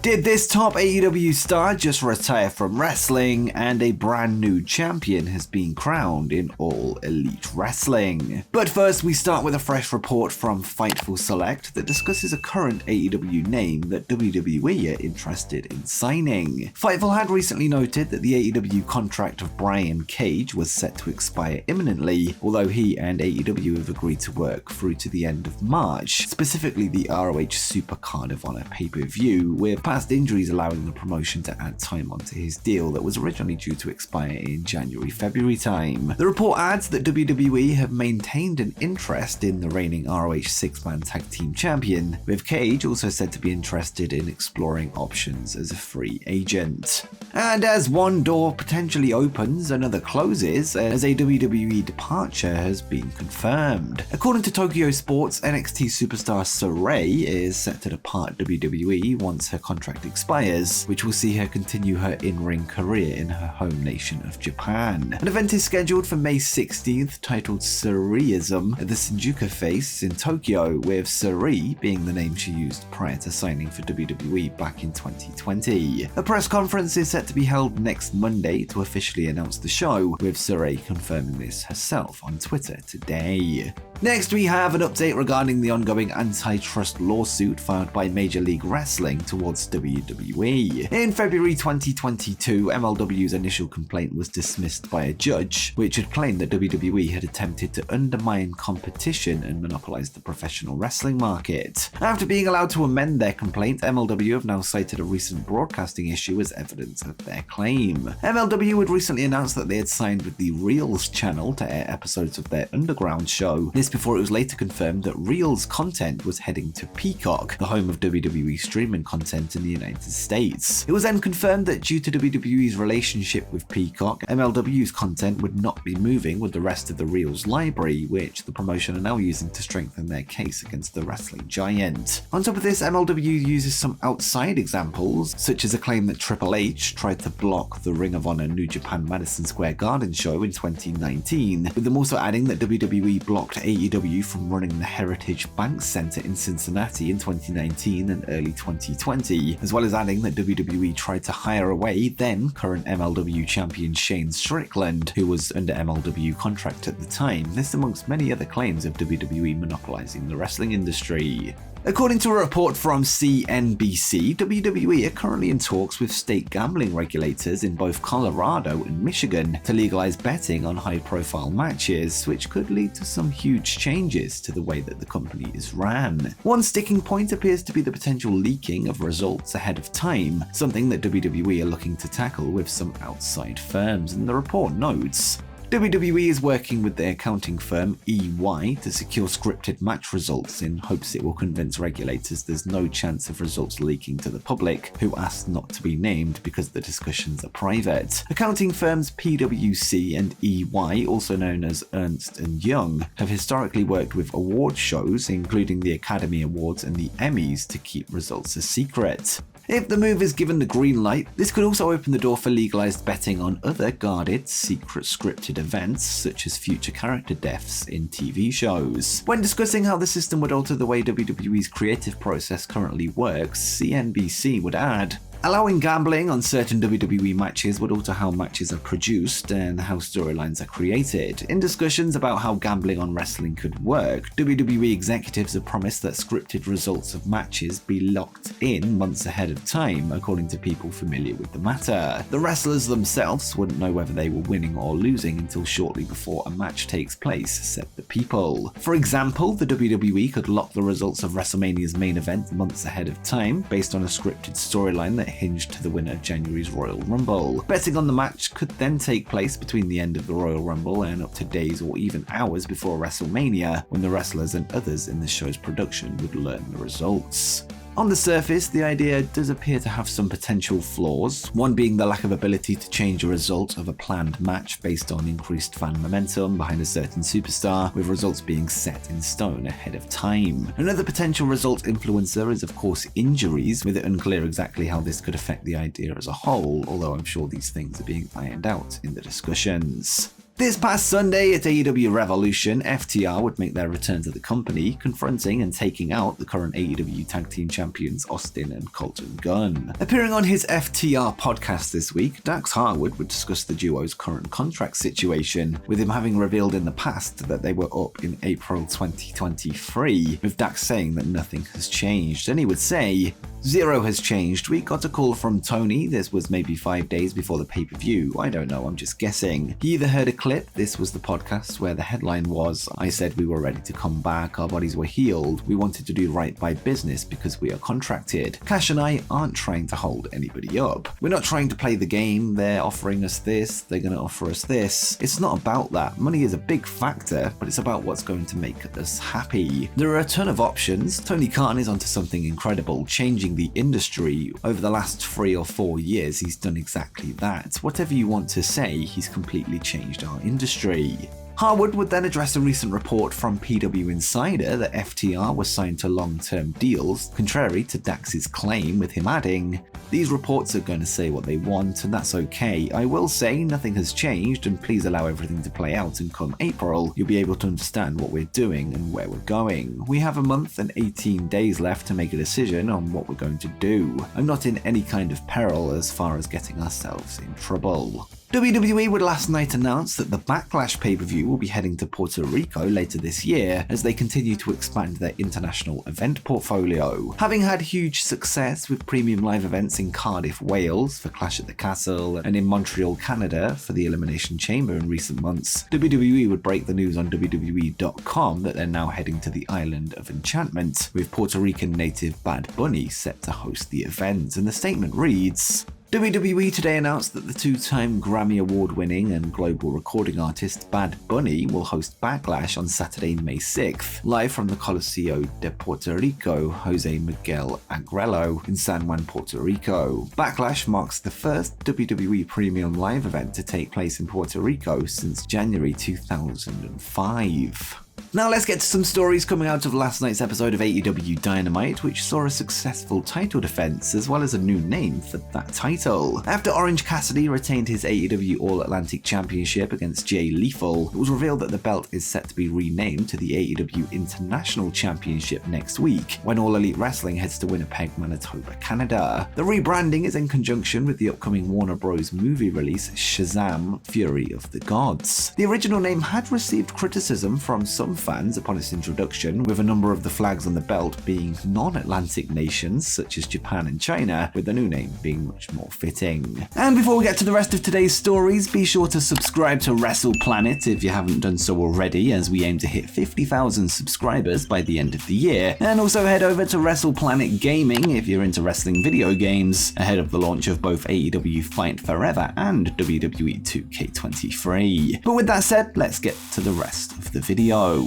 Did this top AEW star just retire from wrestling, and a brand new champion has been crowned in All Elite Wrestling? But first, we start with a fresh report from Fightful Select that discusses a current AEW name that WWE are interested in signing. Fightful had recently noted that the AEW contract of Brian Cage was set to expire imminently, although he and AEW have agreed to work through to the end of March, specifically the ROH Super Card of Honor pay-per-view, with past injuries allowing the promotion to add time onto his deal that was originally due to expire in January-February time. The report adds that WWE have maintained an interest in the reigning ROH six-man tag team champion, with Cage also said to be interested in exploring options as a free agent. And as one door potentially opens, another closes, as a WWE departure has been confirmed. According to Tokyo Sports, NXT superstar Sarray is set to depart WWE once her contract expires, which will see her continue her in-ring career in her home nation of Japan. An event is scheduled for May 16th titled Sarrayism at the Shinjuku Face in Tokyo, with Sarray being the name she used prior to signing for WWE back in 2020. A press conference is set to be held next Monday to officially announce the show, with Sarray confirming this herself on Twitter today. Next, we have an update regarding the ongoing antitrust lawsuit filed by Major League Wrestling towards WWE. In February 2022, MLW's initial complaint was dismissed by a judge, which had claimed that WWE had attempted to undermine competition and monopolize the professional wrestling market. After being allowed to amend their complaint, MLW have now cited a recent broadcasting issue as evidence of their claim. MLW had recently announced that they had signed with the Reels channel to air episodes of their Underground show. This before it was later confirmed that Reels content was heading to Peacock, the home of WWE streaming content in the United States. It was then confirmed that due to WWE's relationship with Peacock, MLW's content would not be moving with the rest of the Reels library, which the promotion are now using to strengthen their case against the wrestling giant. On top of this, MLW uses some outside examples, such as a claim that Triple H tried to block the Ring of Honor New Japan Madison Square Garden show in 2019, with them also adding that WWE blocked AEW from running the Heritage Bank Center in Cincinnati in 2019 and early 2020, as well as adding that WWE tried to hire away then current MLW champion Shane Strickland, who was under MLW contract at the time. This amongst many other claims of WWE monopolizing the wrestling industry. According to a report from CNBC, WWE are currently in talks with state gambling regulators in both Colorado and Michigan to legalize betting on high-profile matches, which could lead to some huge changes to the way that the company is ran. One sticking point appears to be the potential leaking of results ahead of time, something that WWE are looking to tackle with some outside firms, and the report notes, WWE is working with the accounting firm EY to secure scripted match results in hopes it will convince regulators there's no chance of results leaking to the public, who asked not to be named because the discussions are private. Accounting firms PwC and EY, also known as Ernst & Young, have historically worked with award shows, including the Academy Awards and the Emmys, to keep results a secret. If the move is given the green light, this could also open the door for legalized betting on other guarded, secret scripted events, such as future character deaths in TV shows. When discussing how the system would alter the way WWE's creative process currently works, CNBC would add, allowing gambling on certain WWE matches would alter how matches are produced and how storylines are created. In discussions about how gambling on wrestling could work, WWE executives have promised that scripted results of matches be locked in months ahead of time, according to people familiar with the matter. The wrestlers themselves wouldn't know whether they were winning or losing until shortly before a match takes place, said the people. For example, the WWE could lock the results of WrestleMania's main event months ahead of time, based on a scripted storyline that hinged to the winner of January's Royal Rumble. Betting on the match could then take place between the end of the Royal Rumble and up to days or even hours before WrestleMania, when the wrestlers and others in the show's production would learn the results. On the surface, the idea does appear to have some potential flaws, one being the lack of ability to change a result of a planned match based on increased fan momentum behind a certain superstar, with results being set in stone ahead of time. Another potential result influencer is of course injuries, with it unclear exactly how this could affect the idea as a whole, although I'm sure these things are being ironed out in the discussions. This past Sunday at AEW Revolution, FTR would make their return to the company, confronting and taking out the current AEW Tag Team Champions Austin and Colton Gunn. Appearing on his FTR podcast this week, Dax Harwood would discuss the duo's current contract situation, with him having revealed in the past that they were up in April 2023, with Dax saying that nothing has changed, and he would say, "Zero has changed. We got a call from Tony. This was maybe 5 days before the pay-per-view. I don't know, I'm just guessing. He either heard a clip, this was the podcast where the headline was, I said we were ready to come back, our bodies were healed, we wanted to do right by business because we are contracted. Cash and I aren't trying to hold anybody up. We're not trying to play the game, they're offering us this, they're going to offer us this. It's not about that. Money is a big factor, but it's about what's going to make us happy. There are a ton of options. Tony Khan is onto something incredible, changing the industry. Over the last 3 or 4 years, he's done exactly that. Whatever you want to say, he's completely changed our industry." Harwood would then address a recent report from PW Insider that FTR was signed to long-term deals, contrary to Dax's claim, with him adding, "These reports are going to say what they want, and that's okay. I will say nothing has changed, and please allow everything to play out, and come April, you'll be able to understand what we're doing and where we're going. We have a month and 18 days left to make a decision on what we're going to do. I'm not in any kind of peril as far as getting ourselves in trouble." WWE would last night announce that the Backlash pay-per-view will be heading to Puerto Rico later this year as they continue to expand their international event portfolio. Having had huge success with premium live events in Cardiff, Wales for Clash at the Castle and in Montreal, Canada for the Elimination Chamber in recent months, WWE would break the news on WWE.com that they're now heading to the Island of Enchantment, with Puerto Rican native Bad Bunny set to host the event, and the statement reads, WWE today announced that the 2-time Grammy Award-winning and global recording artist Bad Bunny will host Backlash on Saturday, May 6th, live from the Coliseo de Puerto Rico Jose Miguel Agrello in San Juan, Puerto Rico. Backlash marks the first WWE premium live event to take place in Puerto Rico since January 2005. Now let's get to some stories coming out of last night's episode of AEW Dynamite, which saw a successful title defense as well as a new name for that title. After Orange Cassidy retained his AEW All-Atlantic Championship against Jay Lethal, it was revealed that the belt is set to be renamed to the AEW International Championship next week, when All Elite Wrestling heads to Winnipeg, Manitoba, Canada. The rebranding is in conjunction with the upcoming Warner Bros. Movie release Shazam! Fury of the Gods. The original name had received criticism from some fans upon its introduction, with a number of the flags on the belt being non-Atlantic nations such as Japan and China, with the new name being much more fitting. And before we get to the rest of today's stories, be sure to subscribe to Wrestle Planet if you haven't done so already, as we aim to hit 50,000 subscribers by the end of the year. And also head over to Wrestle Planet Gaming if you're into wrestling video games, ahead of the launch of both AEW Fight Forever and WWE 2K23. But with that said, let's get to the rest of the video.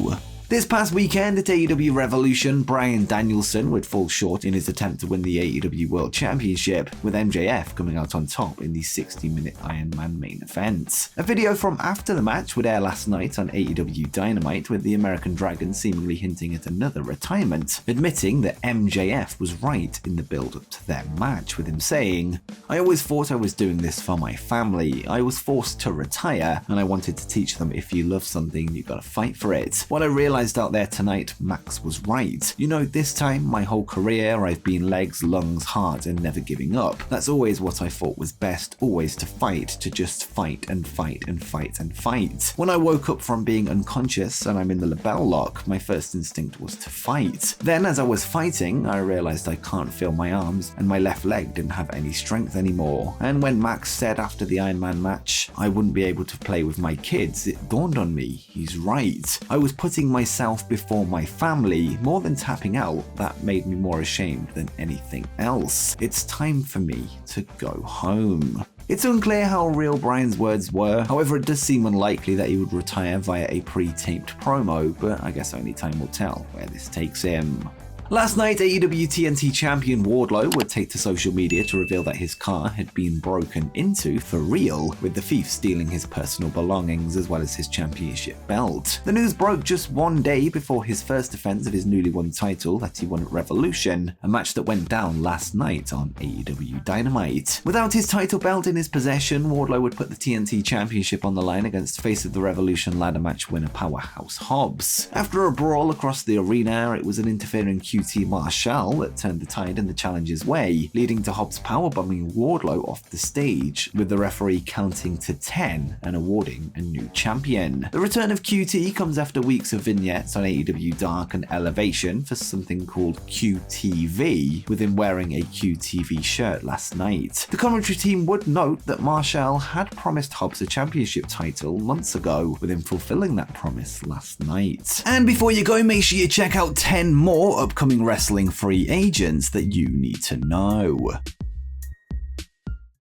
This past weekend at AEW Revolution, Bryan Danielson would fall short in his attempt to win the AEW World Championship, with MJF coming out on top in the 60-minute Iron Man main event. A video from after the match would air last night on AEW Dynamite, with the American Dragon seemingly hinting at another retirement, admitting that MJF was right in the build-up to their match, with him saying, "I always thought I was doing this for my family. I was forced to retire, and I wanted to teach them if you love something, you gotta fight for it. What I realized out there tonight, Max was right. You know, this time, my whole career, I've been legs, lungs, heart, and never giving up. That's always what I thought was best, always to fight, to just fight and fight and fight and fight. When I woke up from being unconscious and I'm in the label lock, my first instinct was to fight. Then, as I was fighting, I realized I can't feel my arms, and my left leg didn't have any strength anymore. And when Max said after the Iron Man match, I wouldn't be able to play with my kids, it dawned on me, he's right. I was putting myself before my family. More than tapping out, that made me more ashamed than anything else. It's time for me to go home." It's unclear how real Bryan's words were, however it does seem unlikely that he would retire via a pre-taped promo, but I guess only time will tell where this takes him. Last night, AEW TNT champion Wardlow would take to social media to reveal that his car had been broken into for real, with the thief stealing his personal belongings as well as his championship belt. The news broke just one day before his first defense of his newly won title that he won at Revolution, a match that went down last night on AEW Dynamite. Without his title belt in his possession, Wardlow would put the TNT championship on the line against face of the Revolution ladder match winner Powerhouse Hobbs. After a brawl across the arena, it was an interfering QT Marshall that turned the tide in the challenger's way, leading to Hobbs powerbombing Wardlow off the stage, with the referee counting to 10 and awarding a new champion. The return of QT comes after weeks of vignettes on AEW Dark and Elevation for something called QTV, with him wearing a QTV shirt last night. The commentary team would note that Marshall had promised Hobbs a championship title months ago, with him fulfilling that promise last night. And before you go, make sure you check out 10 more upcoming wrestling free agents that you need to know.